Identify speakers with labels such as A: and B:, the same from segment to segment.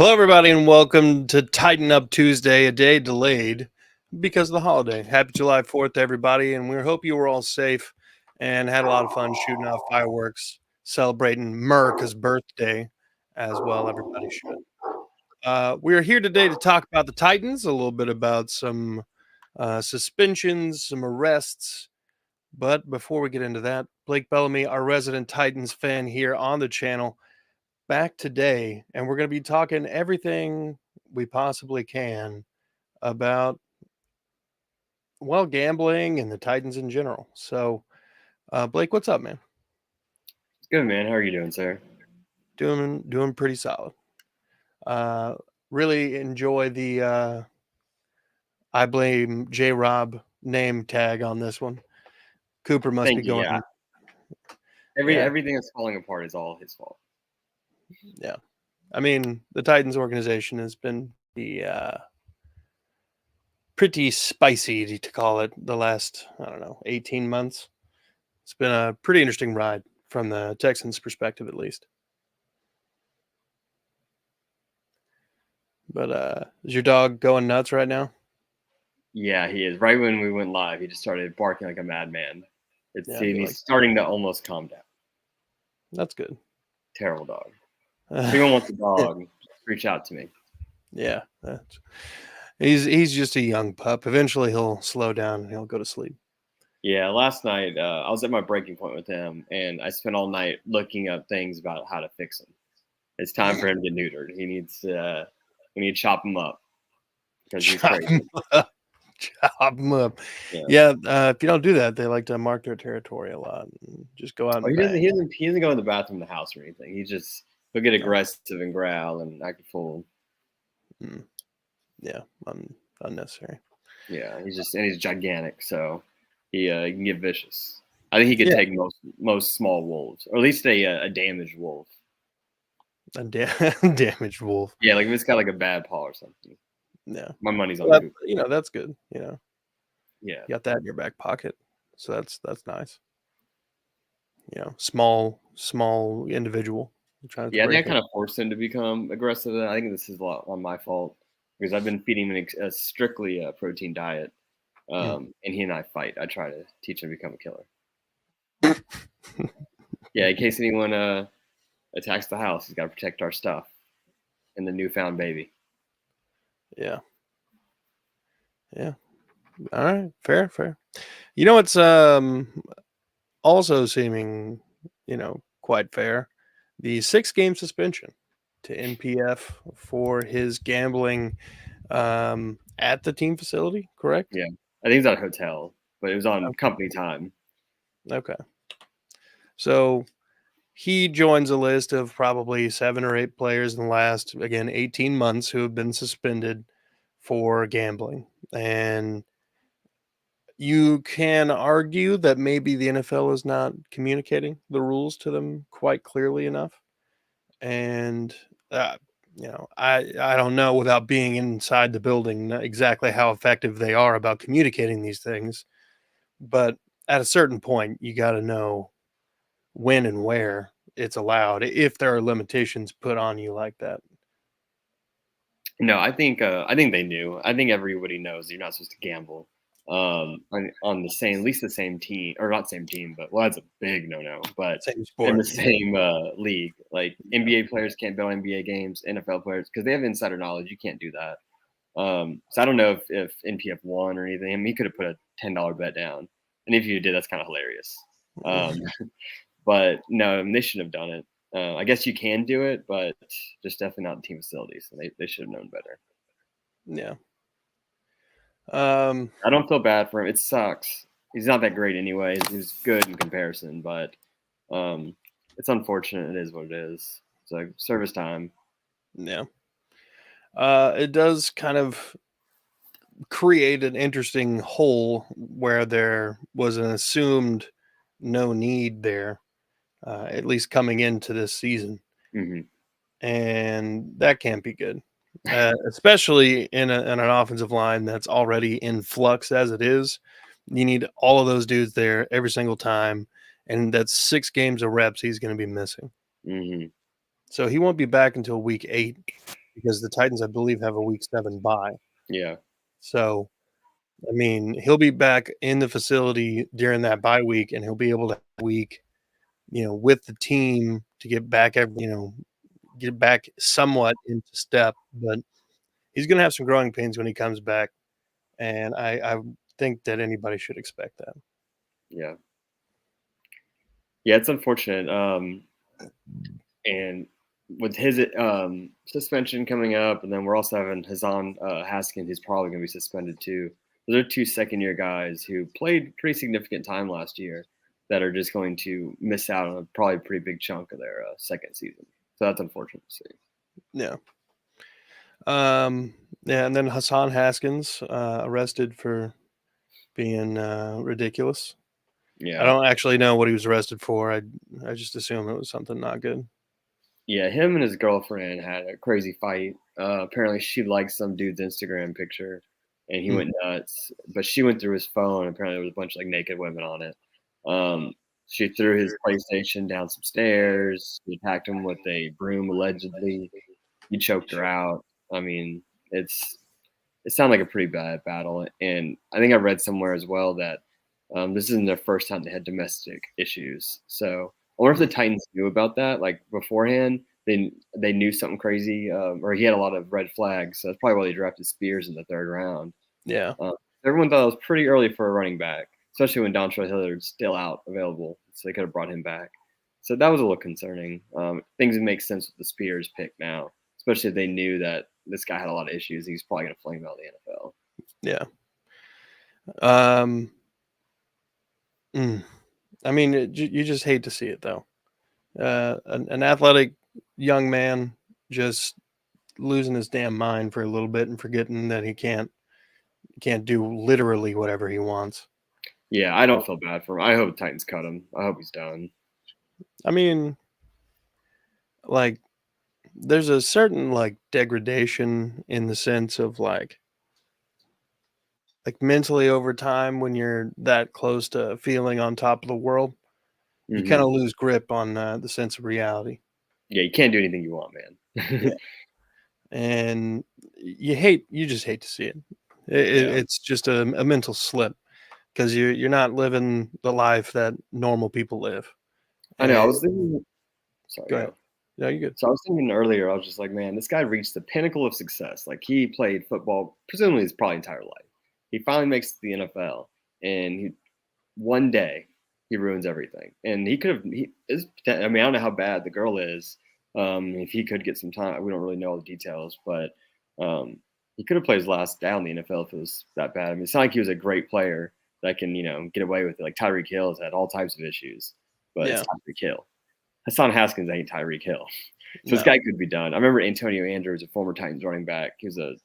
A: Hello, everybody, and welcome to Tighten Up Tuesday, a day delayed because of the holiday. Happy July 4th, everybody, and we hope you were all safe and had a lot of fun shooting off fireworks, celebrating Merca's birthday as well. Everybody should. We are here today to talk about the Titans, a little bit about some suspensions, some arrests. But before we get into that, Blake Bellamy, our resident Titans fan here on the channel, back today, and we're going to be talking everything we possibly can about, well, gambling and the Titans in general. So, Blake, what's up, man?
B: Good, man. How are you doing, sir?
A: Doing pretty solid. Really enjoy the I blame J Rob name tag on this one. Cooper must be
B: Thank you.
A: going.
B: Yeah. Everything that's falling apart is all his fault.
A: Yeah. I mean, the Titans organization has been pretty spicy, to call it, the last, 18 months. It's been a pretty interesting ride from the Texans' perspective, at least. But is your dog going nuts right now?
B: Yeah, he is. Right when we went live, he just started barking like a madman. He's starting to almost calm down.
A: That's good.
B: Terrible dog. If anyone wants a dog, reach out to me.
A: Yeah, he's just a young pup. Eventually, he'll slow down and he'll go to sleep.
B: Yeah, last night I was at my breaking point with him, and I spent all night looking up things about how to fix him. It's time for him to get neutered. We need to chop him up because he's crazy.
A: Chop them up. Yeah. If you don't do that, they like to mark their territory a lot. And just go out.
B: He doesn't go in the bathroom of the house or anything. He'll get aggressive and growl and act a fool.
A: Yeah, unnecessary.
B: Yeah, he's gigantic, so he can get vicious. I think he could take most small wolves, or at least a damaged wolf.
A: A damaged wolf.
B: Yeah, like if it's got like a bad paw or something.
A: Yeah,
B: my money's on it.
A: That's good.
B: Yeah,
A: you got that in your back pocket, so that's nice. Small individual.
B: I think I kind of forced him to become aggressive. I think this is a lot on my fault because I've been feeding him a strictly protein diet, and he and I fight. I try to teach him to become a killer. Yeah, in case anyone attacks the house, he's got to protect our stuff and the newfound baby.
A: Yeah. All right, fair. You know, it's also seeming, quite fair. The 6-game suspension to NPF for his gambling at the team facility, correct?
B: Yeah, I think it's at a hotel, but it was on company time.
A: Okay. So he joins a list of probably 7 or 8 players in the last, again, 18 months who have been suspended for gambling. And you can argue that maybe the NFL is not communicating the rules to them quite clearly enough. And, I don't know without being inside the building exactly how effective they are about communicating these things. But at a certain point, you got to know when and where it's allowed, if there are limitations put on you like that.
B: No, I think they knew. I think everybody knows you're not supposed to gamble on the same, at least the same team, or not same team, but that's a big no, but in the same league. Like NBA players can't bet on NBA games, NFL players, because they have insider knowledge. You can't do that. So I don't know if NPF won or anything. I mean, he could have put a $10 bet down, and if you did, that's kind of hilarious. But no, they shouldn't have done it. I guess you can do it, but just definitely not in team facilities. So they should have known better.
A: Yeah.
B: I don't feel bad for him. It sucks. He's not that great anyway. He's good in comparison, but it's unfortunate. It is what it is. It's like service time.
A: Yeah. It does kind of create an interesting hole where there was an assumed no need there, at least coming into this season.
B: Mm-hmm.
A: And that can't be good, especially in an offensive line that's already in flux as it is. You need all of those dudes there every single time, and that's 6 games of reps he's going to be missing.
B: Mm-hmm.
A: So he won't be back until week 8 because the Titans, I believe, have a week 7 bye.
B: Yeah.
A: So, I mean, he'll be back in the facility during that bye week, and he'll be able to have a week, with the team to get back, get back somewhat into step. But he's going to have some growing pains when he comes back, and I think that anybody should expect that.
B: Yeah. Yeah, it's unfortunate. And with his suspension coming up, and then we're also having Hassan Haskins, who's probably going to be suspended too. Those are two second-year guys who played pretty significant time last year that are just going to miss out on a probably pretty big chunk of their second season. So that's unfortunate to see.
A: Yeah. Yeah, and then Hassan Haskins arrested for being ridiculous. I
B: Yeah.
A: don't actually know what he was arrested for. I just assume it was something not good.
B: Yeah, him and his girlfriend had a crazy fight. Apparently, she liked some dude's Instagram picture, and he went nuts. But she went through his phone. Apparently, there was a bunch of like naked women on it. She threw his PlayStation down some stairs. She attacked him with a broom, allegedly. He choked her out. I mean, it sounded like a pretty bad battle. And I think I read somewhere as well that this isn't their first time they had domestic issues. So I wonder if the Titans knew about that, like beforehand. They knew something crazy, or he had a lot of red flags. So that's probably why they drafted Spears in the 3rd round.
A: Yeah.
B: Everyone thought it was pretty early for a running back, especially when Dontrell Hilliard's still out available. So they could have brought him back. So that was a little concerning. Things would make sense with the Spears pick now, especially if they knew that this guy had a lot of issues. He's probably going to flame out the NFL.
A: Yeah. I mean, you just hate to see it, though. An athletic young man just losing his damn mind for a little bit and forgetting that he can't do literally whatever he wants.
B: Yeah, I don't feel bad for him. I hope the Titans cut him. I hope he's done.
A: I mean, like, there's a certain like degradation in the sense of like mentally over time when you're that close to feeling on top of the world, you kind of lose grip on the sense of reality.
B: Yeah, you can't do anything you want, man.
A: Yeah. And you just hate to see it. It's just a mental slip because you're not living the life that normal people live.
B: I know. I was thinking. Sorry.
A: Go ahead. No, you're good.
B: So I was thinking earlier. I was just like, man, this guy reached the pinnacle of success. Like he played football, presumably his probably entire life. He finally makes it to the NFL, and one day he ruins everything. And he could have. I mean, I don't know how bad the girl is. If he could get some time, we don't really know all the details, but he could have played his last down in the NFL if it was that bad. I mean, it's not like he was a great player that can, get away with it. Like Tyreek Hill has had all types of issues, but it's Tyreek Hill. Hassan Haskins ain't Tyreek Hill. So this guy could be done. I remember Antonio Andrews, a former Titans running back. He was a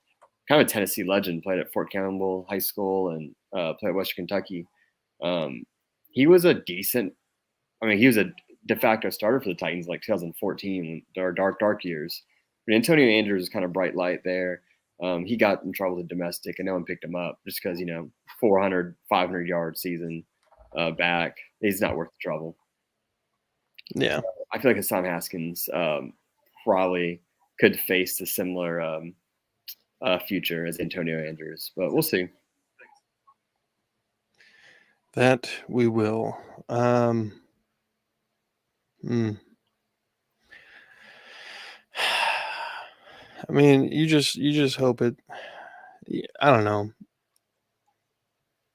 B: kind of a Tennessee legend, played at Fort Campbell High School and played at Western Kentucky. He was he was a de facto starter for the Titans like 2014, our dark years. But Antonio Andrews was kind of bright light there. He got in trouble with domestic, and no one picked him up just because 400, 500 yard season back. He's not worth the trouble.
A: Yeah,
B: I feel like Hassan Haskins probably could face a similar future as Antonio Andrews, but we'll see.
A: That we will. I mean, you just hope it. I don't know.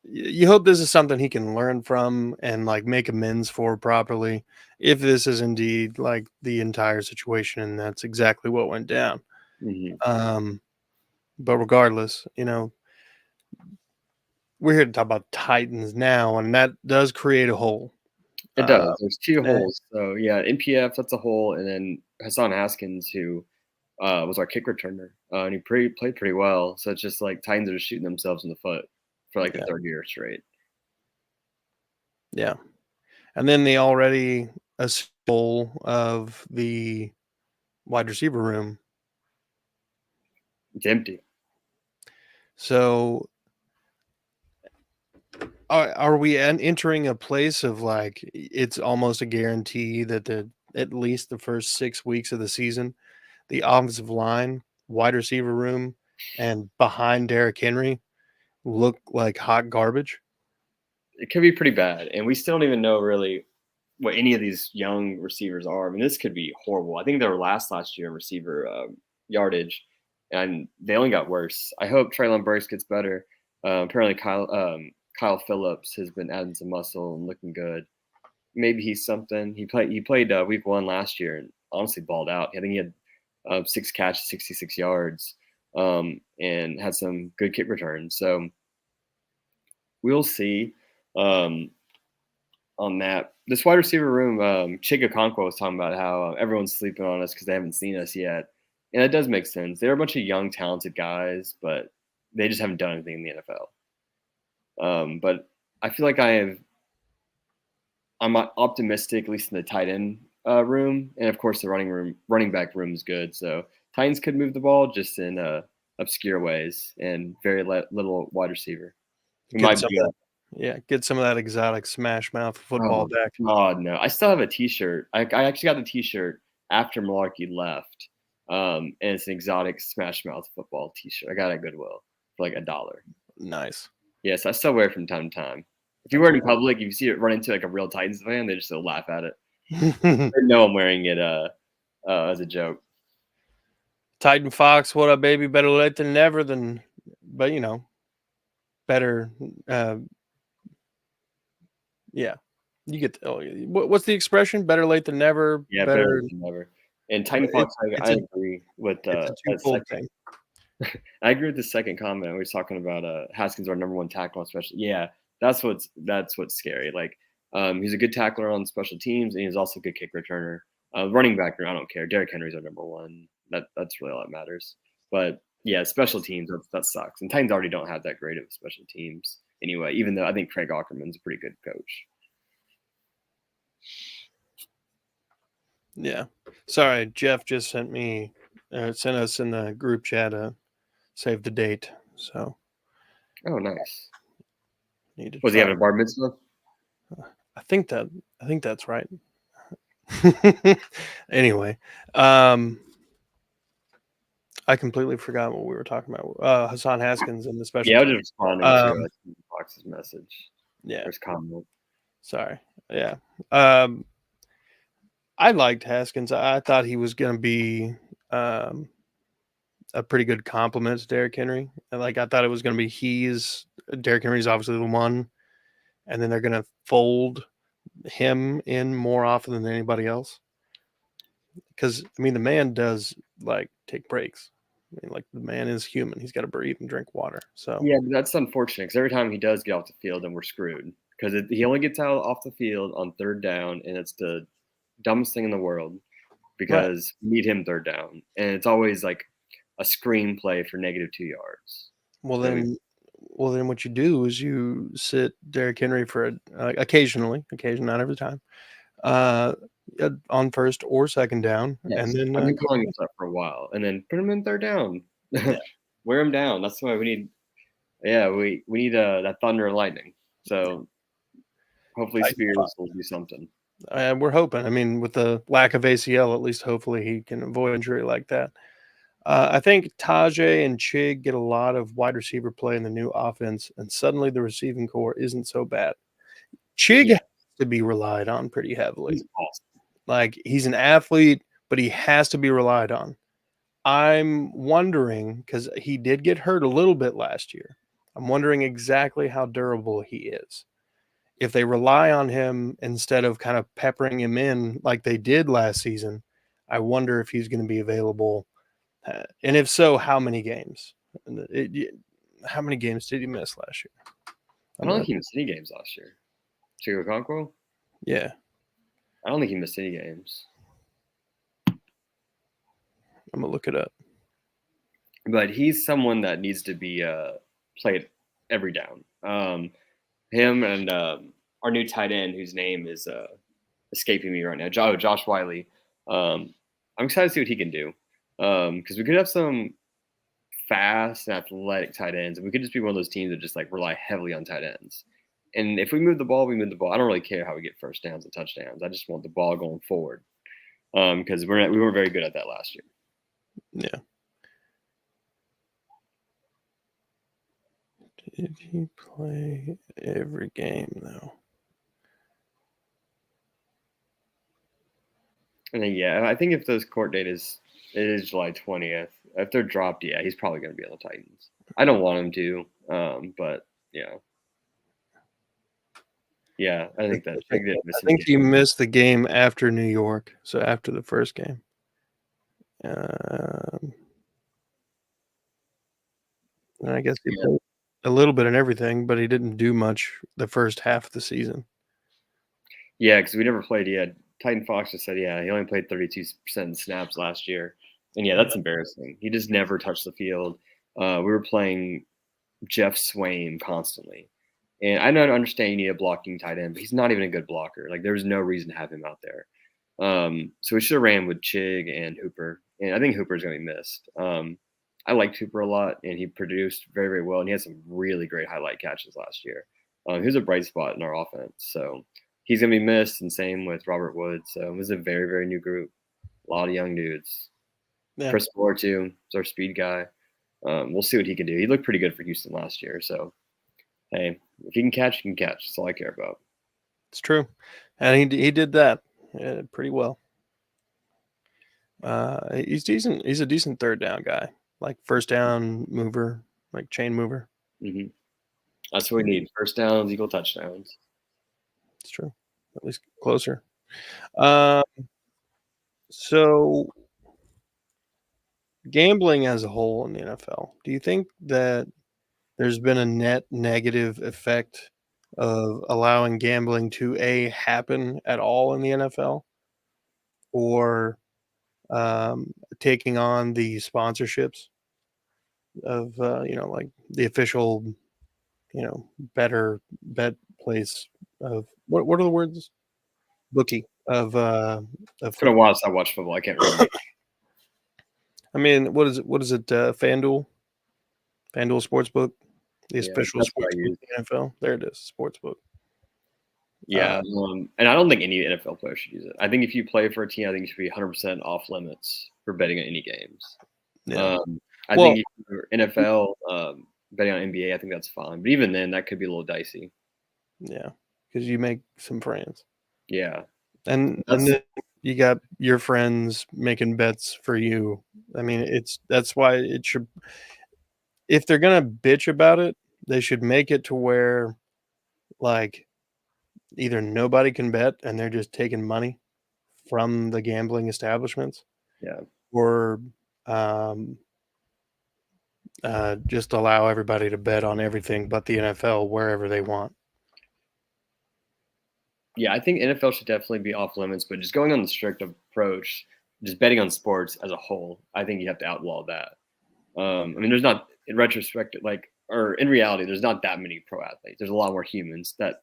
A: You hope this is something he can learn from and like make amends for properly. If this is indeed like the entire situation, and that's exactly what went down.
B: Mm-hmm.
A: But regardless, we're here to talk about Titans now, and that does create a hole.
B: It does. There's two holes. So yeah, NPF, that's a hole, and then Hassan Haskins, who was our kick returner, and he played pretty well. So it's just like Titans are just shooting themselves in the foot for like the 3rd year straight.
A: Yeah, and then the already a hole of the wide receiver room.
B: It's empty.
A: So are we entering a place of like it's almost a guarantee that at least the first 6 weeks of the season, the offensive line wide receiver room and behind Derrick Henry look like hot garbage?
B: It could be pretty bad, and we still don't even know really what any of these young receivers are. I mean, this could be horrible. I think they were last year in receiver yardage, and they only got worse. I hope Traylon Burks gets better. Apparently, Kyle Phillips has been adding some muscle and looking good. Maybe he's something. He played week 1 last year and honestly balled out. I think he had 6 catches, 66 yards, and had some good kick returns. So we'll see. On that, this wide receiver room, Chig Okonkwo was talking about how everyone's sleeping on us because they haven't seen us yet, and that does make sense. They're a bunch of young, talented guys, but they just haven't done anything in the NFL. But I feel like I'm optimistic, at least in the tight end room, and of course the running back room is good. So Titans could move the ball just in obscure ways, and very little wide receiver. It might be
A: get some of that exotic smash mouth football back.
B: Oh no, I still have a T-shirt. I actually got the T-shirt after Malarkey left, and it's an exotic smash mouth football T-shirt. I got it at Goodwill for like $1.
A: Nice.
B: Yes, I still wear it from time to time. If you wear it in public, if you see it run into like a real Titans fan, they just still laugh at it. They know I'm wearing it as a joke.
A: Titan Fox, what up, baby? Better late than never. But you know, better. Yeah, you get. What's the expression? Better late than never.
B: Yeah, better than never. And Titan Fox, I agree with
A: it's a twofold thing.
B: I agree with the second comment. We were talking about Haskins, our number 1 tackle on special. Yeah, that's what's scary. Like, he's a good tackler on special teams, and he's also a good kick returner. Running back, I don't care. Derrick Henry's our number 1. That's really all that matters. But yeah, special teams, that sucks. And Titans already don't have that great of special teams anyway. Even though I think Craig Aukerman's a pretty good coach.
A: Yeah. Sorry, Jeff just sent us in the group chat save the date. So.
B: Oh, nice.
A: Was
B: he having a bar mitzvah?
A: I think that's right. Anyway, I completely forgot what we were talking about. Hassan Haskins and the special.
B: Yeah, I was just responding to Fox's message.
A: Yeah.
B: First comment.
A: Sorry. Yeah. I liked Haskins. I thought he was going to be a pretty good compliment to Derrick Henry. Like, I thought it was going to be Derrick Henry's obviously the one, and then they're going to fold him in more often than anybody else. Because, I mean, the man does, like, take breaks. I mean, like, the man is human. He's got to breathe and drink water. So
B: yeah, that's unfortunate because every time he does get off the field, then we're screwed. Because he only gets out off the field on 3rd down, and it's the dumbest thing in the world because we need him 3rd down. And it's always, like, a screenplay for -2 yards.
A: Well, then what you do is you sit Derrick Henry for occasionally, not every time, on 1st or 2nd down.
B: Yes.
A: And then
B: I've been calling this up for a while, and then put him in 3rd down. Yeah. Wear him down. That's why we need. Yeah, we need that thunder and lightning. So hopefully Spears will do something.
A: We're hoping. I mean, with the lack of ACL, at least hopefully he can avoid injury like that. I think Tajay and Chig get a lot of wide receiver play in the new offense, and suddenly the receiving core isn't so bad. Chig has to be relied on pretty heavily.
B: He's awesome.
A: Like, he's an athlete, but he has to be relied on. I'm wondering, because he did get hurt a little bit last year, I'm wondering exactly how durable he is. If they rely on him instead of kind of peppering him in like they did last season, I wonder if he's going to be available. And if so, how many games? How many games did he miss last year?
B: I don't think he missed any games last year. Chig Okonkwo?
A: Yeah.
B: I don't think he missed any games.
A: I'm going to look it up.
B: But he's someone that needs to be played every down. Him and our new tight end, whose name is escaping me right now, Josh Wiley. I'm excited to see what he can do. Because we could have some fast and athletic tight ends, and we could just be one of those teams that just like rely heavily on tight ends. And if we move the ball, we move the ball. I don't really care how we get first downs and touchdowns. I just want the ball going forward. Because we weren't very good at that last year.
A: Yeah. Did he play every game though?
B: And then, yeah, I think if those court date is July 20th, if they're dropped, yeah, he's probably going to be on the Titans. I don't want him to, but yeah, yeah, I think that
A: I
B: Chig didn't miss
A: I
B: any
A: think he
B: games.
A: missed the game after New York, so after the first game. And I guess he
B: Yeah.
A: played a little bit in everything, but he didn't do much the first half of the season.
B: Yeah, because we never played. Yeah, Titan Fox just said, yeah, he only played 32% snaps last year, and yeah, that's embarrassing. He just never touched the field. We were playing Jeff Swain constantly, and I don't understand you need a blocking tight end, but he's not even a good blocker. Like there was no reason to have him out there. So we should have ran with Chig and Hooper, and I think Hooper's going to be missed. I liked Hooper a lot, and he produced very, very well, and he had some really great highlight catches last year. He was a bright spot in our offense, so he's going to be missed, and same with Robert Woods. So it was a very, very new group, a lot of young dudes.
A: Yeah.
B: Chris Moore too, is our speed guy. We'll see what he can do. He looked pretty good for Houston last year, so hey, if he can catch, he can catch. That's all I care about.
A: It's true, and he did that pretty well. He's decent. He's a decent third down guy, like first down mover, like chain mover.
B: Mm-hmm. That's what we need: first downs, equal touchdowns.
A: It's true, at least closer. So gambling as a whole in the NFL, do you think that there's been a net negative effect of allowing gambling to happen at all in the NFL, or taking on the sponsorships of like the official better bet place of what are the words, bookie of
B: It's been a while since I watched football. I can't remember.
A: I mean, what is it? FanDuel Sportsbook, the
B: Yeah,
A: official
B: that's what I
A: sportsbook
B: use.
A: of the NFL. There it is, sportsbook.
B: Yeah, and I don't think any NFL player should use it. I think if you play for a team, I think you should be 100% off limits for betting on any games.
A: Yeah.
B: I
A: Well,
B: think if you're NFL betting on NBA, I think that's fine. But even then, that could be a little dicey.
A: yeah, because you make some friends,
B: Yeah,
A: and
B: that's
A: then you got your friends making bets for you. I mean, that's why it should. If they're gonna bitch about it, they should make it to where, like, either nobody can bet and they're just taking money from the gambling establishments,
B: yeah.
A: or um, just allow everybody to bet on everything but the NFL wherever they want.
B: Yeah, I think NFL should definitely be off limits, but just going on the strict approach, just betting on sports as a whole, I think you have to outlaw that. I mean, there's not in retrospect, like, or in reality, there's not that many pro athletes. There's a lot more humans that,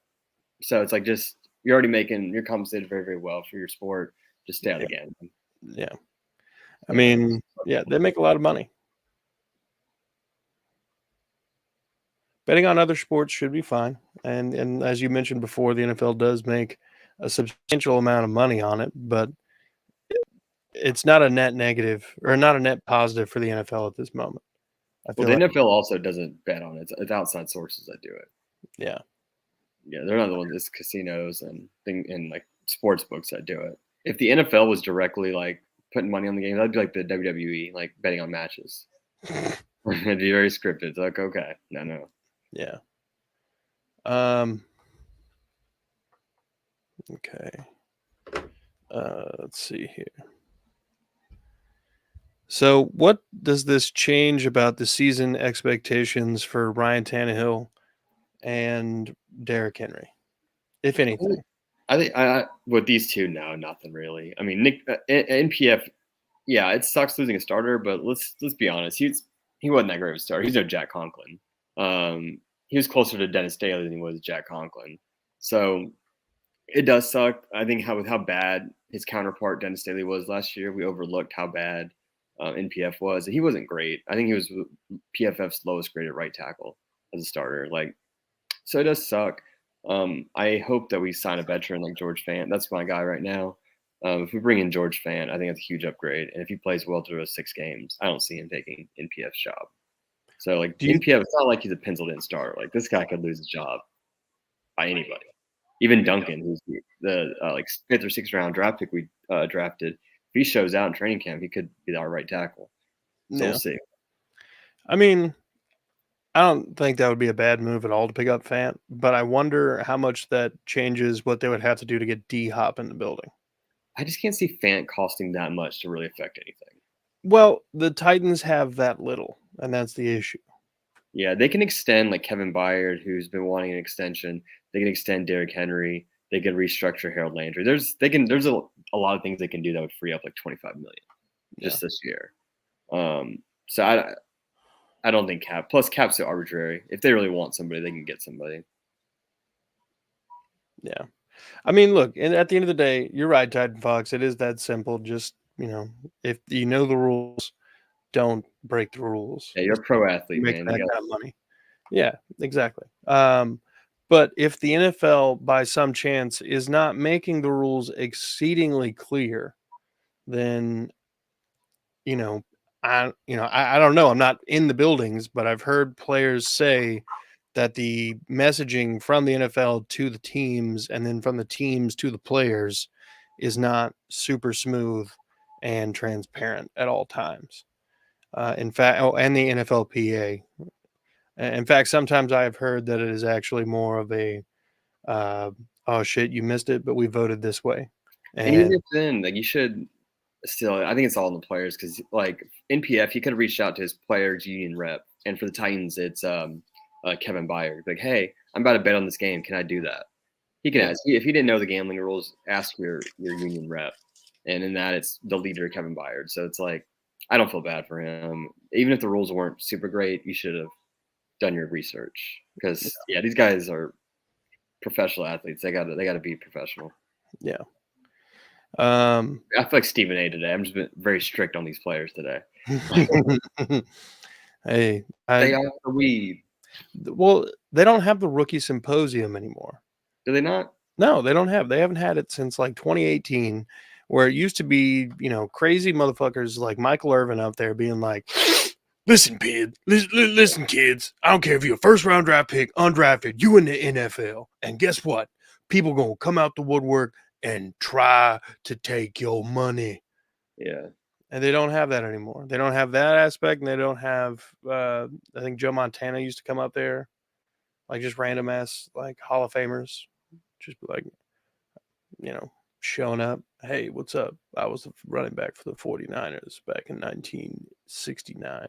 B: so it's like just you're compensated very, very well for your sport. Just stay out of the game.
A: Yeah. I mean, yeah, they make a lot of money. Betting on other sports should be fine. And as you mentioned before, the NFL does make a substantial amount of money on it, but it's not a net negative or not a net positive for the NFL at this moment. I
B: Well,
A: feel
B: the
A: like,
B: NFL also doesn't bet on it. It's outside sources that do it.
A: yeah,
B: Yeah, they're not the ones. It's casinos and like sports books that do it. If the NFL was directly like putting money on the game, that'd be like the WWE, like betting on matches. It'd be very scripted. It's like, okay, no.
A: yeah. Okay. Let's see here. So, what does this change about the season expectations for Ryan Tannehill and Derrick Henry, if anything?
B: I think with these two, no, nothing really. I mean, Nick NPF, yeah, it sucks losing a starter, but let's be honest, he wasn't that great of a starter. He's no Jack Conklin. He was closer to Dennis Daly than he was Jack Conklin. So it does suck. I think with how bad his counterpart Dennis Daly was last year, we overlooked how bad NPF was. He wasn't great. I think he was PFF's lowest graded right tackle as a starter. Like, so it does suck. I hope that we sign a veteran like George Fant. That's my guy right now. If we bring in George Fant, I think it's a huge upgrade. And if he plays well through 6 games, I don't see him taking NPF's job. So like
A: Do you
B: NPF, it's not like he's a penciled in star. Like this guy could lose his job by anybody. Even Duncan, who's the like 5th or 6th round draft pick we drafted, if he shows out in training camp, he could be our right tackle. So we'll see.
A: I mean, I don't think that would be a bad move at all to pick up Fant, but I wonder how much that changes what they would have to do to get D-Hop in the building.
B: I just can't see Fant costing that much to really affect anything.
A: Well, the Titans have that little, and that's the issue.
B: Yeah, they can extend like Kevin Byard, who's been wanting an extension. They can extend Derrick Henry. They can restructure Harold Landry. There's a lot of things they can do that would free up like $25 million just this year. So I don't think cap. Plus, cap's so arbitrary. If they really want somebody, they can get somebody.
A: Yeah, I mean, look, and at the end of the day, you're right, Titan Fox. It is that simple. Just if you know the rules, don't break the rules.
B: Yeah, you're a pro athlete,
A: Make
B: man.
A: that kind of money. Yeah, exactly. But if the NFL, by some chance, is not making the rules exceedingly clear, then I don't know. I'm not in the buildings, but I've heard players say that the messaging from the NFL to the teams and then from the teams to the players is not super smooth and transparent at all times. In fact, and the NFLPA. In fact, sometimes I have heard that it is actually more of a, oh shit, you missed it, but we voted this way.
B: And even then, like you should still, I think it's all in the players because like NPF, he could have reached out to his players union rep, and for the Titans, it's Kevin Byard. Like, hey, I'm about to bet on this game. Can I do that? He can ask. If he didn't know the gambling rules, ask your union rep, and in that, it's the leader Kevin Byard. So it's like I don't feel bad for him. Even if the rules weren't super great, you should have done your research because these guys are professional athletes. They gotta be professional.
A: Yeah.
B: I feel like Stephen A. today. I'm just been very strict on these players today.
A: Hey,
B: they are the weed.
A: Well, they don't have the rookie symposium anymore.
B: Do they not?
A: No, they don't have. They haven't had it since like 2018, where it used to be, crazy motherfuckers like Michael Irvin out there being like, listen, kids, I don't care if you're a first round draft pick, undrafted, you in the NFL. And guess what? People going to come out the woodwork and try to take your money.
B: Yeah.
A: And they don't have that anymore. They don't have that aspect, and they don't have, I think Joe Montana used to come up there, like just random ass, like Hall of Famers, just like, showing up. Hey, what's up? I was the running back for the 49ers back in 1969.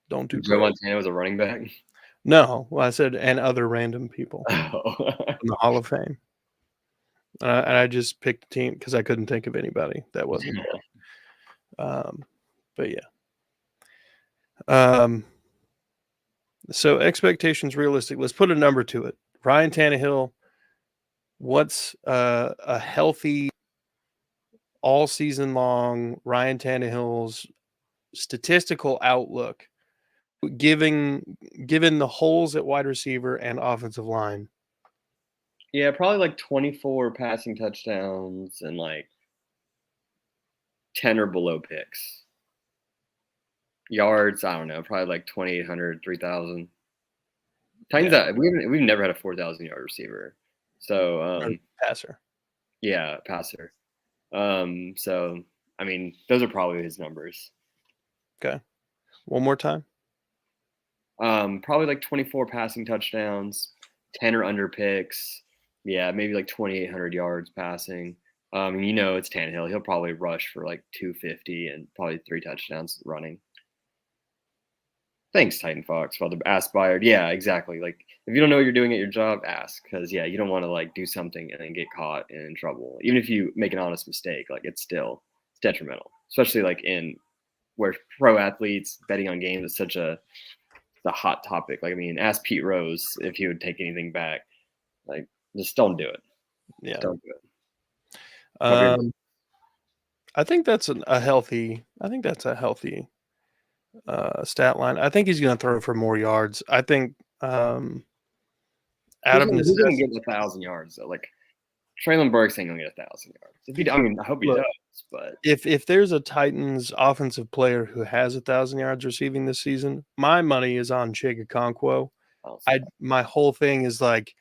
A: Don't do
B: Joe Montana was a running back?
A: No, well, I said, and other random people in the Hall of Fame. And I just picked the team because I couldn't think of anybody that wasn't there. But yeah. So expectations realistic. Let's put a number to it. Ryan Tannehill, what's a healthy all season long Ryan Tannehill's statistical outlook, given the holes at wide receiver and offensive line?
B: Yeah, probably like 24 passing touchdowns and like 10 or below picks. Yards, I don't know, probably like 2,800, 3,000. Titans, we've never had a 4,000 yard receiver. So
A: passer.
B: Yeah, passer. So I mean, those are probably his numbers.
A: Okay. One more time.
B: Probably like 24 passing touchdowns, 10 or under picks. Yeah, maybe like 2,800 yards passing. It's Tannehill. He'll probably rush for like 250 and probably 3 touchdowns running. Thanks, Titan Fox, for the ask Byard. Yeah, exactly. Like, if you don't know what you're doing at your job, ask. Because, you don't want to, like, do something and then get caught and in trouble. Even if you make an honest mistake, like, it's detrimental. Especially, like, in where pro athletes betting on games is such the hot topic. Like, I mean, ask Pete Rose if he would take anything back. Like, just don't do it.
A: Yeah.
B: Don't do
A: it. I think that's a healthy stat line. I think he's going to throw for more yards. I think out of necessity,
B: he's going to get 1,000 yards. So, like, Traylon Burks ain't gonna get 1,000 yards. If he, I mean, I hope he
A: Look,
B: does, but
A: if there's a Titans offensive player who has 1,000 yards receiving this season, my money is on Chig Okonkwo.
B: I don't see that.
A: My whole thing is like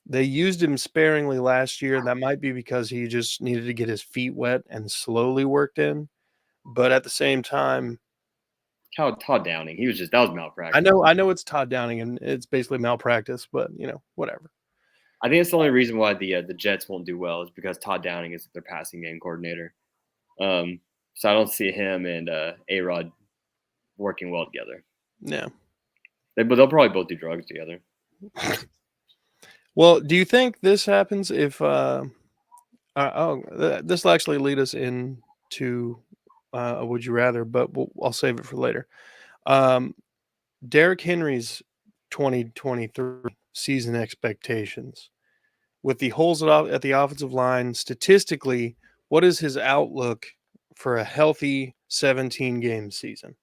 A: they used him sparingly last year. That might be because he just needed to get his feet wet and slowly worked in. But at the same time,
B: Todd Downing, that was malpractice.
A: I know it's Todd Downing and it's basically malpractice, but whatever.
B: I think it's the only reason why the Jets won't do well is because Todd Downing is their passing game coordinator. So I don't see him and A-Rod working well together.
A: Yeah.
B: They'll probably both do drugs together.
A: Well, do you think this happens if this will actually lead us into a would you rather, but I'll save it for later. Derrick Henry's 2023 season expectations with the holes at the offensive line. Statistically, what is his outlook for a healthy 17-game season?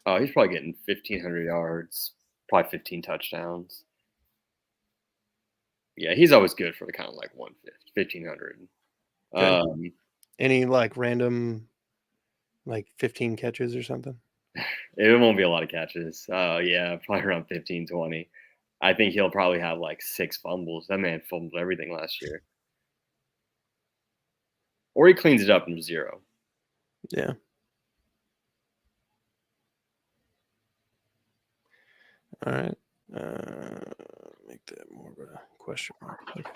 B: Oh, he's probably getting 1,500 yards, probably 15 touchdowns. Yeah, he's always good for the kind of like 1,500.
A: Okay. Any like random, like 15 catches or something?
B: It won't be a lot of catches. Yeah, probably around 15, 20. I think he'll probably have like 6 fumbles. That man fumbled everything last year. Or he cleans it up in 0.
A: Yeah. All right. Make that more of a question mark. Okay.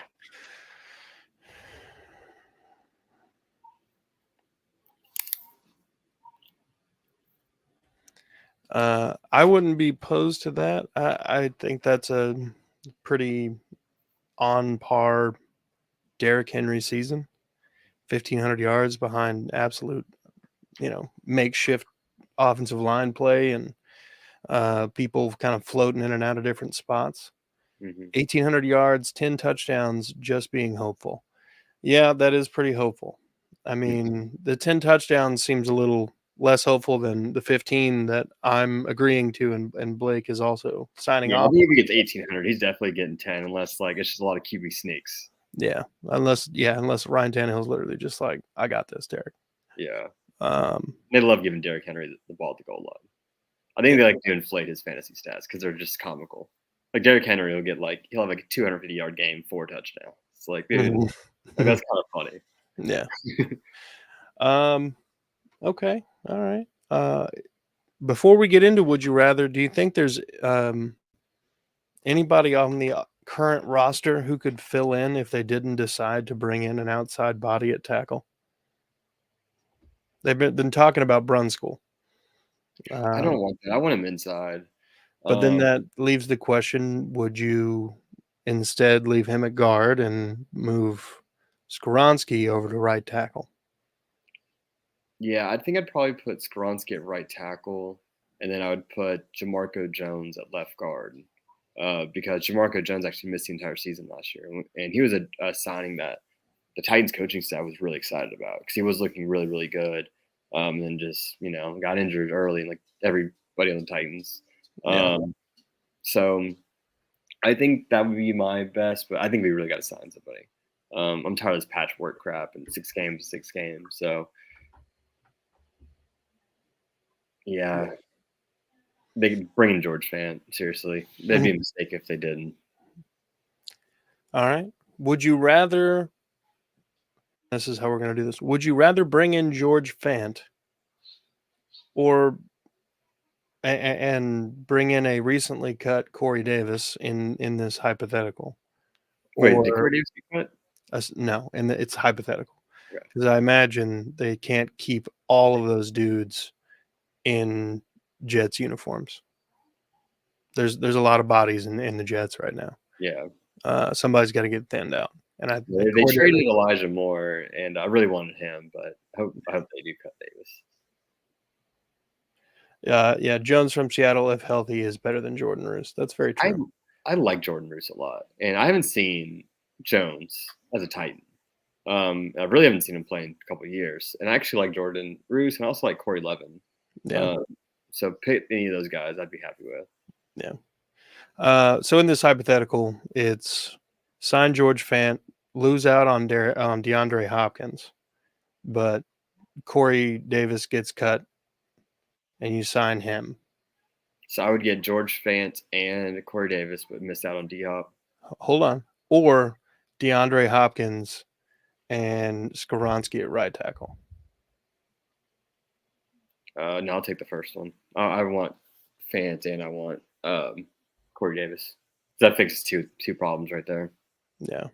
A: I wouldn't be opposed to that. I think that's a pretty on par Derrick Henry season. 1,500 yards behind absolute, makeshift offensive line play and people kind of floating in and out of different spots. 1,800 yards, 10 touchdowns, just being hopeful. Yeah, that is pretty hopeful. I mean, the 10 touchdowns seems a little less hopeful than the 15 that I'm agreeing to, and Blake is also signing off.
B: I think if he gets 1,800, he's definitely getting 10, unless like it's just a lot of QB sneaks.
A: Yeah, unless Ryan Tannehill's literally just like, I got this, Derek.
B: Yeah. They love giving Derrick Henry the ball at the goal line. I think they like to inflate his fantasy stats because they're just comical. Like Derrick Henry he'll have like a 250-yard game, 4 touchdowns. It's like, dude, like, that's kind of funny.
A: Yeah. Okay. All right. Before we get into would you rather, do you think there's anybody on the current roster who could fill in if they didn't decide to bring in an outside body at tackle? They've been talking about Brunskill.
B: I don't want that. I want him inside.
A: But then that leaves the question, would you instead leave him at guard and move Skoronski over to right tackle?
B: Yeah, I think I'd probably put Skoronski at right tackle, and then I would put Jamarco Jones at left guard because Jamarco Jones actually missed the entire season last year. And he was a signing that the Titans coaching staff was really excited about because he was looking really, really good. And then just, got injured early, like everybody on the Titans.
A: Yeah.
B: So I think that would be my best, but I think we really got to sign somebody. I'm tired of this patchwork crap and 6 games. So yeah, they bring in George Fant. Seriously, that'd be a mistake if they didn't.
A: All right. Would you rather? This is how we're going to do this. Would you rather bring in George Fant or and bring in a recently cut Corey Davis in this hypothetical?
B: Wait, did Corey Davis get cut?
A: No, and it's hypothetical because I imagine they can't keep all of those dudes in Jets uniforms. There's a lot of bodies in the Jets right now.
B: Yeah.
A: Somebody's got to get thinned out. And
B: they traded Elijah Moore, and I really wanted him, but I hope they do cut
A: Davis. Yeah, Jones from Seattle, if healthy, is better than Jordan Roos. That's very true.
B: I like Jordan Roos a lot, and I haven't seen Jones as a Titan. I really haven't seen him play in a couple of years, and I actually like Jordan Roos, and I also like Corey Levin.
A: Yeah.
B: So pick any of those guys, I'd be happy with.
A: Yeah. So in this hypothetical, it's sign George Fant lose out on DeAndre Hopkins, but Corey Davis gets cut and you sign him.
B: So I would get George Fant and Corey Davis, but miss out on D-Hop.
A: Hold on. Or DeAndre Hopkins and Skoronski at right tackle.
B: No, I'll take the first one. I want Fant and I want Corey Davis. That fixes two problems right there.
A: Yeah.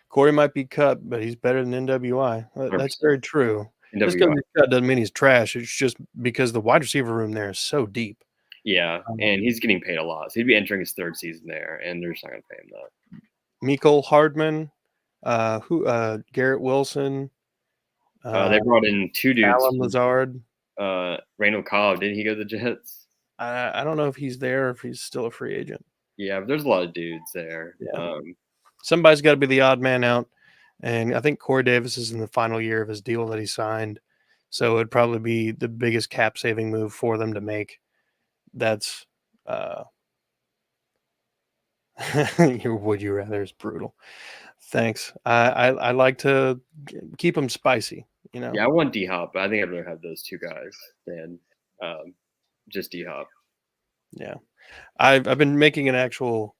A: Corey might be cut, but he's better than NWI. That's
B: 100%.
A: very true. Just because he's cut doesn't mean he's trash. It's just because the wide receiver room there is so deep.
B: Yeah, and he's getting paid a lot. So he'd be entering his third season there, and they're just not going to pay him that.
A: Mecole Hardman, Garrett Wilson.
B: They brought in two dudes.
A: Alan Lazard.
B: Randall Cobb. Didn't he go to the Jets?
A: I don't know if he's there or if he's still a free agent.
B: Yeah, but there's a lot of dudes there.
A: Yeah. Somebody's got to be the odd man out. And I think Corey Davis is in the final year of his deal that he signed. So it'd probably be the biggest cap saving move for them to make. That's your would you rather is brutal. Thanks. I like to keep them spicy, you know.
B: Yeah, I want D-Hop, but I think I'd rather have those two guys than just D-Hop.
A: Yeah. I've been making an actual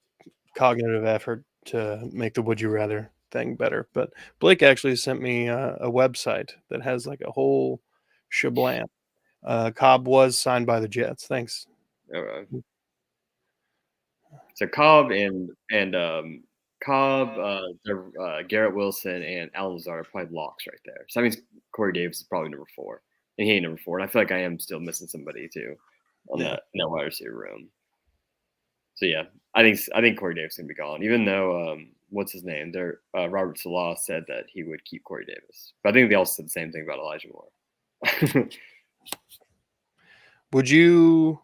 A: cognitive effort to make the would you rather thing better, but Blake actually sent me a website that has like a whole shablam. Cobb was signed by the Jets. Thanks.
B: So Cobb and Garrett Wilson and Alan Lazard are probably locks right there. So that means Corey Davis is probably number 4, and he ain't number 4. And I feel like I am still missing somebody too on that wide receiver room. So yeah, I think Corey Davis is gonna be gone. Even though what's his name? Robert Salah said that he would keep Corey Davis, but I think they also said the same thing about Elijah Moore.
A: Would you?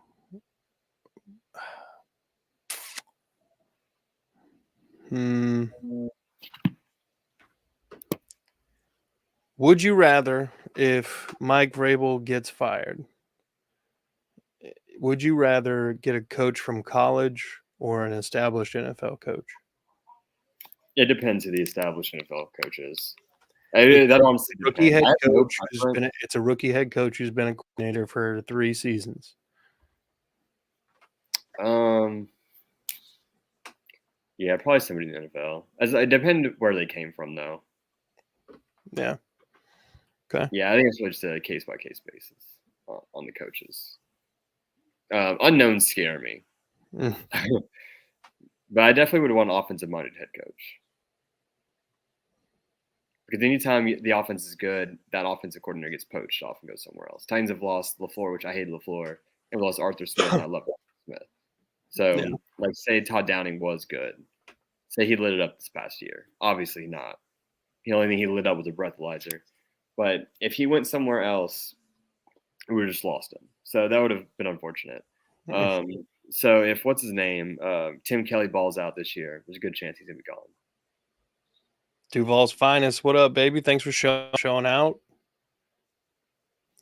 A: Would you rather, if Mike Vrabel gets fired, would you rather get a coach from college or an established NFL coach?
B: It depends who the established NFL coach is. That honestly
A: rookie head coach it's a rookie head coach who's been a coordinator for 3 seasons.
B: Yeah, probably somebody in the NFL. It depends where they came from, though.
A: Yeah. Okay.
B: Yeah, I think it's just a case by case basis on the coaches. Unknowns scare me, but I definitely would want an offensive minded head coach. Because anytime the offense is good, that offensive coordinator gets poached off and goes somewhere else. Titans have lost LaFleur, which I hate LaFleur, and we lost Arthur Smith, and I love Arthur Smith. So, like, say Todd Downing was good. Say he lit it up this past year. Obviously not. The only thing he lit up was a breathalyzer. But if he went somewhere else, we would have just lost him. So that would have been unfortunate. So if what's his name, Tim Kelly balls out this year, there's a good chance he's gonna be gone.
A: Duval's finest. What up, baby? Thanks for showing out.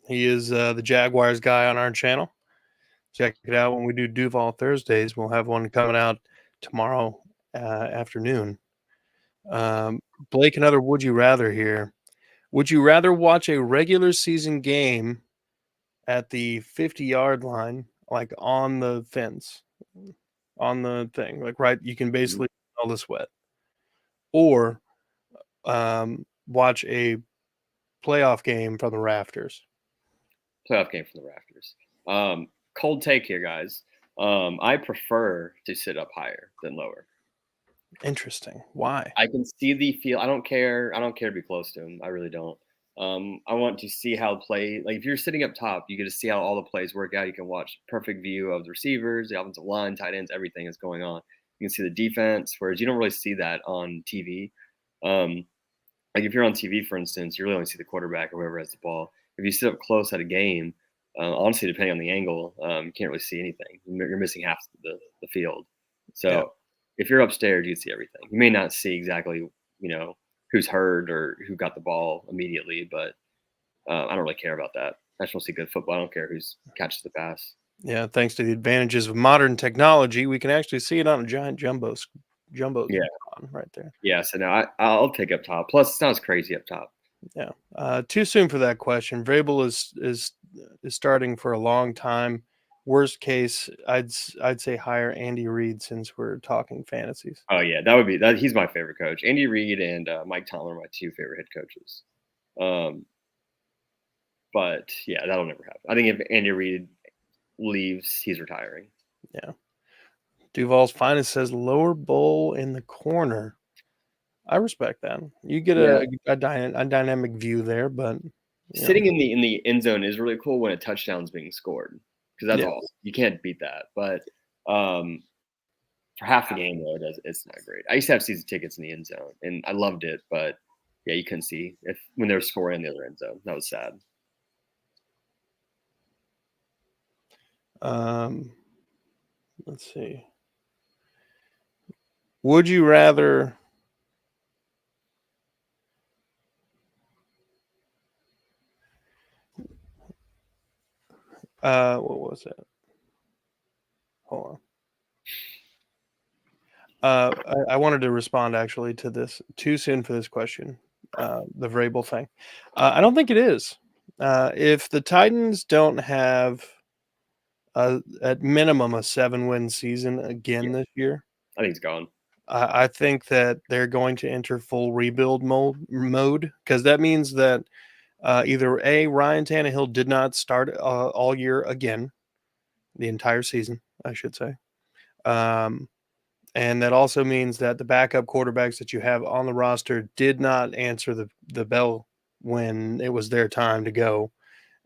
A: He is the Jaguars guy on our channel. Check it out when we do Duval Thursdays. We'll have one coming out tomorrow afternoon. Blake, another would you rather here. Would you rather watch a regular season game at the 50-yard line, like on the fence, on the thing, like right? You can basically smell the sweat, or watch a playoff game from the rafters?
B: Playoff game from the rafters. Cold take here, guys. I prefer to sit up higher than lower.
A: Interesting. Why?
B: I can see the field. I don't care to be close to him. I really don't. I want to see how play. Like if you're sitting up top, you get to see how all the plays work out. You can watch perfect view of the receivers, the offensive line, tight ends, everything that's going on. You can see the defense, whereas you don't really see that on TV. Like if you're on TV, for instance, you really only see the quarterback or whoever has the ball. If you sit up close at a game, honestly, depending on the angle, you can't really see anything. You're missing half the field. So if you're upstairs, you can see everything. You may not see exactly, who's hurt or who got the ball immediately, but I don't really care about that. I just want to see good football. I don't care who catches the pass.
A: Yeah, thanks to the advantages of modern technology, we can actually see it on a giant jumbo.
B: Yeah,
A: fun right there.
B: Yeah, so now I'll take up top. Plus, it sounds crazy up top.
A: Yeah. Too soon for that question. Vrabel is starting for a long time. Worst case, I'd say hire Andy Reid since we're talking fantasies.
B: Oh yeah, that would be that. He's my favorite coach. Andy Reid and Mike Tomlin are my two favorite head coaches. But yeah, that'll never happen. I think if Andy Reid leaves, he's retiring.
A: Yeah. Duval's Finest says lower bowl in the corner. I respect that. You get a dynamic view there, but
B: sitting in the end zone is really cool when a touchdown's being scored because that's all you can't beat that. But for half the game though, it's not great. I used to have season tickets in the end zone and I loved it, but yeah, you couldn't see when they were scoring in the other end zone. That was sad.
A: Let's see. Would you rather what was it? Hold on. I wanted to respond actually to this. Too soon for this question. The Vrabel thing. I don't think it is. If the Titans don't have at minimum a 7-win season again this year,
B: I think it's gone.
A: I think that they're going to enter full rebuild mode because that means that either Ryan Tannehill did not start all year again, the entire season, I should say. And that also means that the backup quarterbacks that you have on the roster did not answer the bell when it was their time to go.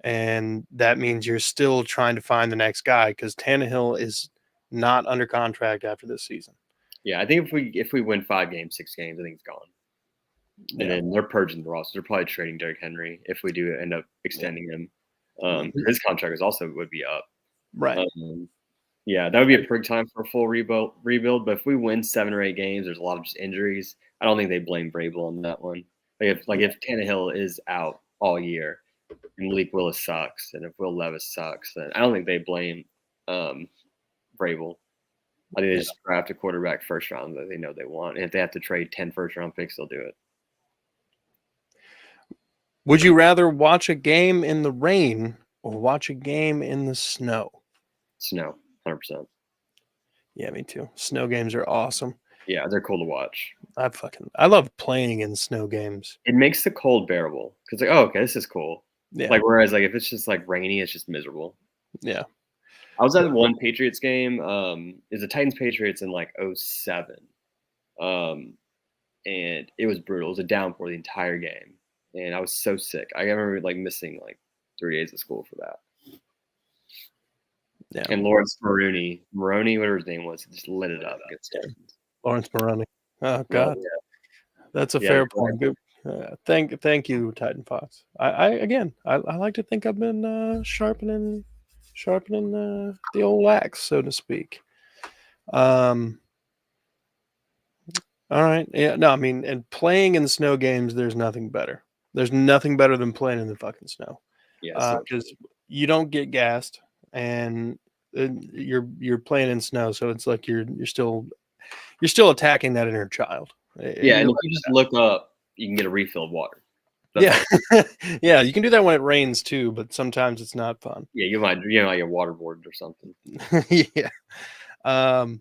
A: And that means you're still trying to find the next guy because Tannehill is not under contract after this season.
B: Yeah, I think if we win 5 games, 6 games, I think it's gone. And then they're purging the roster. They're probably trading Derrick Henry if we do end up extending him. His contract would be up.
A: Right.
B: Yeah, that would be a perfect time for a full rebuild. But if we win 7 or 8 games, there's a lot of just injuries. I don't think they blame Vrabel on that one. If Tannehill is out all year and Malik Willis sucks and if Will Levis sucks, then I don't think they blame Vrabel. I think they just draft a quarterback first round that they know they want. And if they have to trade 10 first-round picks, they'll do it.
A: Would you rather watch a game in the rain or watch a game in the snow?
B: Snow, 100%.
A: Yeah, me too. Snow games are awesome.
B: Yeah, they're cool to watch.
A: I love playing in snow games.
B: It makes the cold bearable because okay, this is cool.
A: Yeah.
B: Whereas if it's just rainy, it's just miserable.
A: Yeah.
B: I was at one Patriots game. Is the Titans Patriots in 2007. And it was brutal. It was a downpour the entire game. And I was so sick. I remember missing 3 days of school for that. Yeah. And Lawrence Maroney, whatever his name was, just lit it up against
A: Lawrence Maroney. Oh God, that's a fair point. Good. Thank you, Titan Fox. I like to think I've been sharpening the old axe, so to speak. All right. Yeah. No, I mean, and playing in snow games, there's nothing better. There's nothing better than playing in the fucking snow.
B: Yeah.
A: Because you don't get gassed, and you're playing in snow, so it's like you're still attacking that inner child.
B: Yeah, and if you just look up, you can get a refill of water.
A: Yeah, yeah, you can do that when it rains too, but sometimes it's not fun.
B: Yeah, you might get waterboarded or something.
A: Yeah. I've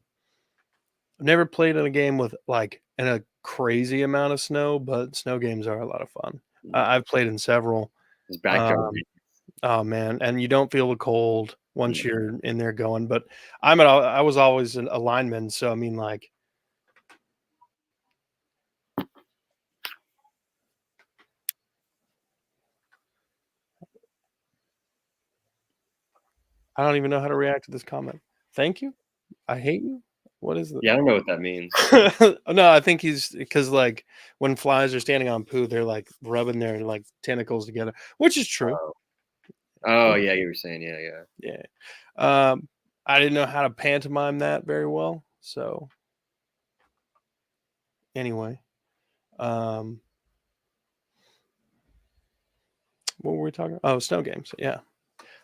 A: never played in a game with in a crazy amount of snow, but snow games are a lot of fun. I've played in several.
B: It's backyard.
A: Oh man, and you don't feel the cold once you're in there going. But I was always a lineman, so I mean I don't even know how to react to this comment. Thank you. I hate you. What is it?
B: Yeah, I don't know what that means.
A: No, I think he's because when flies are standing on poo, they're rubbing their tentacles together, which is true.
B: Oh yeah, you were saying
A: yeah. I didn't know how to pantomime that very well, so anyway, what were we talking about? Oh, snow games. Yeah,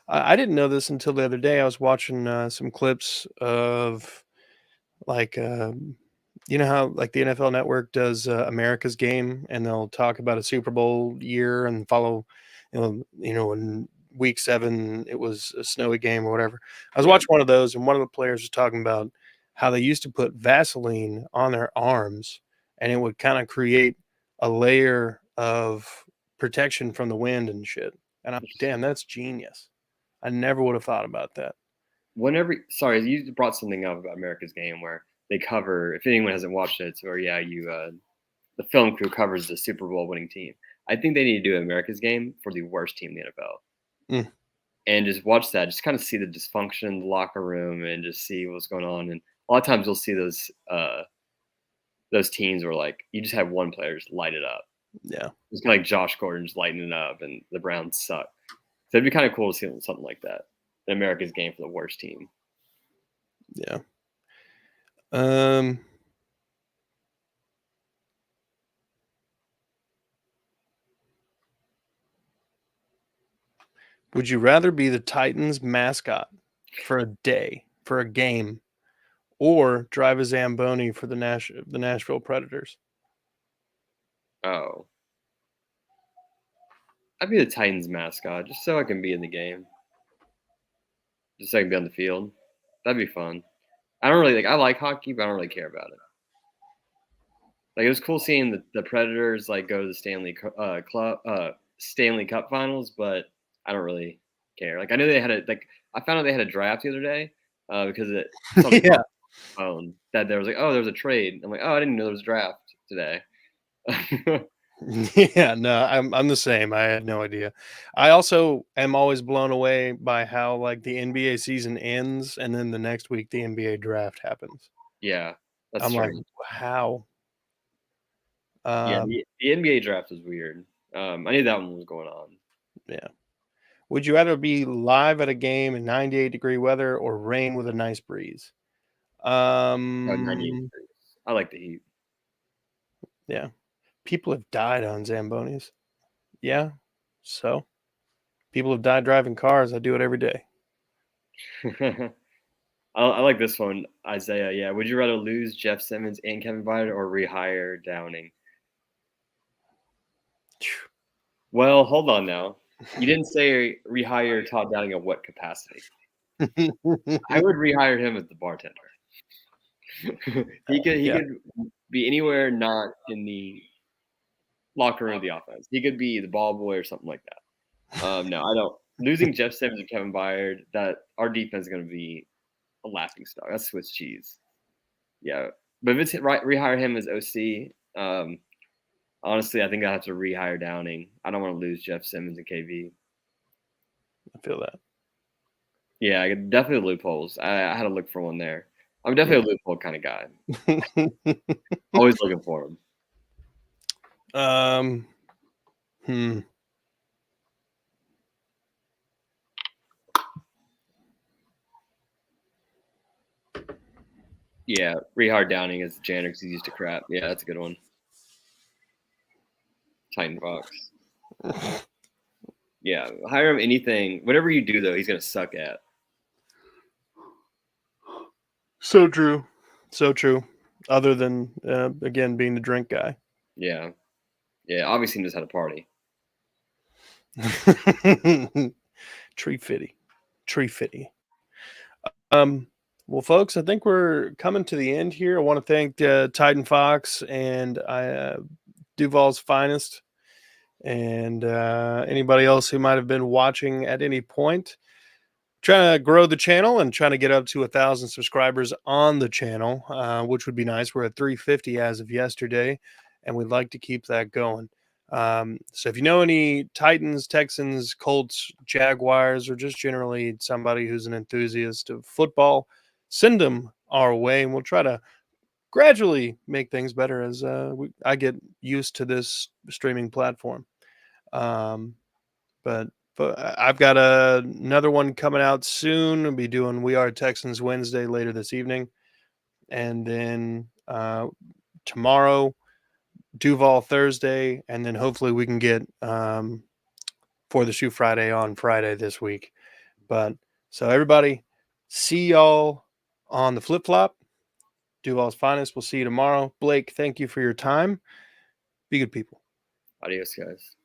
A: I didn't know this until the other day. I was watching some clips of You know how like the NFL Network does America's Game, and they'll talk about a Super Bowl year and follow, in week 7 it was a snowy game or whatever. I was
B: Yeah.
A: watching one of those, and one of the players was talking about how they used to put Vaseline on their arms, and it would kind of create a layer of protection from the wind and shit. And I'm damn, that's genius. I never would have thought about that.
B: Sorry, you brought something up about America's Game where they cover, if anyone hasn't watched it, or the film crew covers the Super Bowl winning team. I think they need to do America's Game for the worst team in the NFL.
A: Mm.
B: And just watch that, just kind of see the dysfunction in the locker room and just see what's going on. And a lot of times you'll see those teams where like you just have one player just light it up.
A: Yeah.
B: It's kind of like Josh Gordon just lighting it up, and the Browns suck. So it'd be kind of cool to see something like that. An America's Game for the worst team.
A: Yeah. Would you rather be the Titans mascot for a day, for a game, or drive a Zamboni for the Nashville Predators?
B: Oh. I'd be the Titans mascot just so I can be in the game. Just so I can be on the field. That'd be fun. I don't really I like hockey, but I don't really care about it. Like it was cool seeing the Predators like go to the Stanley Cup Finals, but I don't really care. Like I knew they had I found out they had a draft the other day because it
A: Yeah.
B: phone that there was like, oh, there was a trade. I'm like, oh, I didn't know there was a draft today.
A: Yeah, no, I'm the same. I had no idea. I also am always blown away by how like the NBA season ends and then the next week the NBA draft happens.
B: Yeah, that's
A: I'm
B: true.
A: like, how?
B: Yeah, the NBA draft was weird. I knew that one was going on.
A: Yeah. Would you rather be live at a game in 98-degree weather or rain with a nice breeze?
B: 98 degrees. I like the heat.
A: Yeah. People have died on Zambonis. Yeah. So people have died driving cars. I do it every day.
B: I like this one, Isaiah. Yeah. Would you rather lose Jeff Simmons and Kevin Byard or rehire Downing? Well, hold on now. You didn't say rehire Todd Downing in what capacity? I would rehire him as the bartender. he could be anywhere not in the locker room of the offense. He could be the ball boy or something like that. No, I don't. Losing Jeff Simmons and Kevin Byard, that our defense is going to be a laughing stock. That's Swiss cheese. Yeah, but if it's rehire him as OC, honestly, I think I have to rehire Downing. I don't want to lose Jeff Simmons and KV.
A: I feel that.
B: Yeah, definitely loopholes. I had to look for one there. I'm definitely a loophole kind of guy. Always looking for them. Yeah, rehire Downing as the janitor because he's used to crap. Yeah, that's a good one. Titan Fox. Yeah, hire him anything. Whatever you do, though, he's going to suck at.
A: So true. So true. Other than, again, being the drink guy.
B: Yeah. Yeah, obviously he knows how to party.
A: Tree fitty. Well, folks, I think we're coming to the end here. I want to thank Titan Fox and Duval's Finest and anybody else who might have been watching at any point. Trying to grow the channel and trying to get up to 1,000 subscribers on the channel, which would be nice. We're at 350 as of yesterday, and we'd like to keep that going. So if you know any Titans, Texans, Colts, Jaguars, or just generally somebody who's an enthusiast of football, send them our way, and we'll try to gradually make things better as I get used to this streaming platform. But I've got another one coming out soon. I'll be doing We Are Texans Wednesday later this evening. And then tomorrow, Duval Thursday. And then hopefully we can get For the Shoe Friday on Friday this week. But so everybody, see y'all on the flip flop. Duval's finest. We'll see you tomorrow. Blake, thank you for your time. Be good people.
B: Adios, guys.